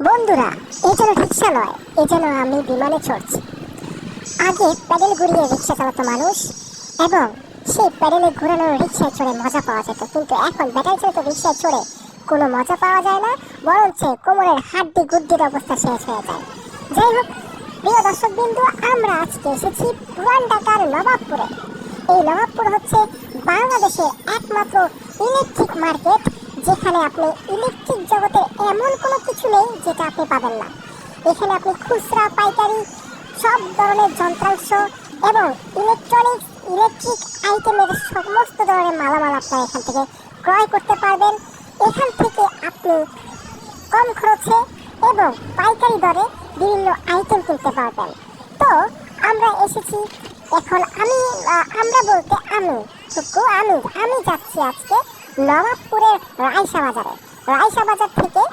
বন্ধুরা, এই যেন রিক্সা নয়, এই যেন আমি বিমানে চড়ছি। আগে প্যাডেল ঘুরিয়ে রিক্সা চালাতো মানুষ এবং সেই প্যাডেলে ঘুরানো রিক্সায় চড়ে মজা পাওয়া যেত, কিন্তু এখন ব্যাটারি চালিত রিক্সায় চড়ে কোনো মজা পাওয়া যায় না, বরঞ্চ কোমরের হাড্ডি গুড্ডির অবস্থা শেষ হয়ে যায়। যাই হোক, প্রিয় দর্শক বিন্দু, আমরা আজকে এসেছি পুরান ঢাকার নবাবপুরে। এই নবাবপুর হচ্ছে বাংলাদেশের একমাত্র ইলেকট্রিক মার্কেট, যেখানে আপনি ইলেকট্রিক জগতের এমন কোনো কিছু নেই যেটা আপনি পাবেন না। এখানে আপনি খুচরা পাইকারি সব ধরনের যন্ত্রাংশ এবং ইলেকট্রিক আইটেমের সমস্ত ধরনের মালামাল আপনারা এখান থেকে ক্রয় করতে পারবেন। এখান থেকে আপনি কম খরচে এবং পাইকারি দরে বিভিন্ন আইটেম কিনতে পারবেন। তো আমরা এসেছি এখন, আমরা বলতে আমি যাচ্ছি আজকে নবাবপুরের রায়সা বাজার থেকে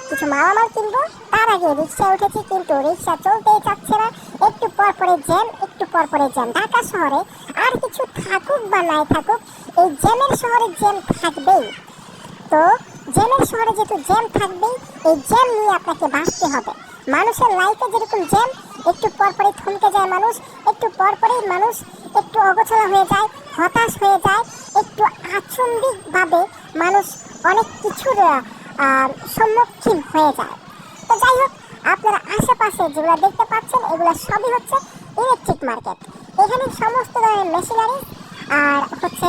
কিছু মালামাল কিনবো। তার আগে রিক্সায় উঠেছি, কিন্তু রিক্সা চলতেই চাচ্ছে না। একটু পর পরে জ্যাম। ঢাকা শহরে আর কিছু থাকুক বা নাই থাকুক, এই জ্যামের শহরে জ্যাম থাকবেই। তো জ্যামের শহরে যেহেতু জ্যাম থাকবেই, এই জ্যাম নিয়ে আপনাকে বাঁচতে হবে। মানুষের লাইফে যেরকম জ্যাম, একটু পরপরই থমকে যায় মানুষ, একটু পরপরই মানুষ একটু অগোছালো হয়ে যায়, হতাশ হয়ে যায়, একটু আচম্বিকভাবে মানুষ অনেক কিছুর সম্মুখীন হয়ে যায়। তো যাই হোক, আপনারা আশেপাশে যেগুলো দেখতে পাচ্ছেন, এগুলো সবই হচ্ছে ইলেকট্রিক মার্কেট। এখানে সমস্ত ধরনের মেশিনারি আর হচ্ছে,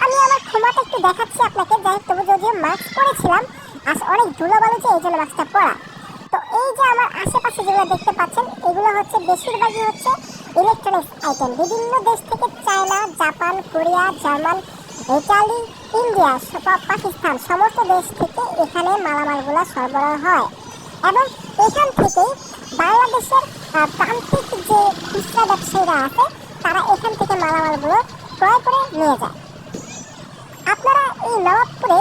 আমি আমার ক্ষমাটা একটু দেখাচ্ছি আপনাকে। যাই হোক, তবু যদিও মাস্ক পরেছিলাম, অনেক ধুলোবালু যে, এই জন্য মাস্কটা পরা। তো এই যে আমার আশেপাশে যেগুলো দেখতে পাচ্ছেন, এগুলো হচ্ছে বেশিরভাগই হচ্ছে ইলেকট্রনিক্স আইটেম। বিভিন্ন দেশ থেকে, China, Japan, Korea, German, Italy, India, Pakistan, সমস্ত দেশ থেকে এখানে মালামালগুলো সরবরাহ হয় এবং এখান থেকেই বাংলাদেশের প্রান্তিক যে খুচরা ব্যবসায়ীরা আছে, তারা এখান থেকে মালামালগুলো ক্রয় করে নিয়ে যায়। আপনারা এই নবাবপুরে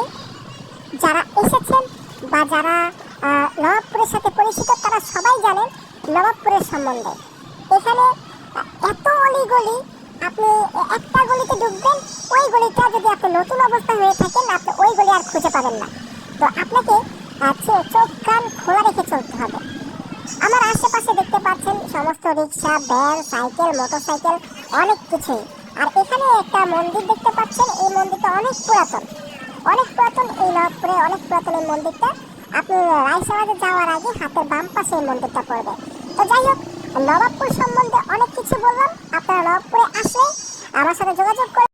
যারা এসেছেন বা যারা নবাবপুরের সাথে পরিচিত, তারা সবাই জানেন নবাবপুরের সম্বন্ধে। এখানে এত অলিগলি, আপনি একটা গলিতে ঢুকবেন, ওই গলিটা যদি আপনি নতুন অবস্থা হয়ে থাকেন, আপনি ওই গলি আর খুঁজে পাবেন না। তো আপনাকে চোখ কান খোলা রেখে চলতে হবে। আমার আশেপাশে দেখতে পাচ্ছেন সমস্ত রিক্সা, ভ্যান, সাইকেল, মোটরসাইকেল, অনেক কিছুই। আর এখানে একটা মন্দির দেখতে পাচ্ছেন, এই মন্দিরটা অনেক পুরাতন। এই নবাবপুরে অনেক পুরাতন এই মন্দিরটা। আপনি রায়সা বাজার যাওয়ার আগে হাতের বাম পাশে এই মন্দিরটা পড়বে। তো যাই হোক, নবাবপুর সম্বন্ধে অনেক কিছু বললাম। আপনারা নবাবপুরে আসলে আমার সাথে যোগাযোগ করে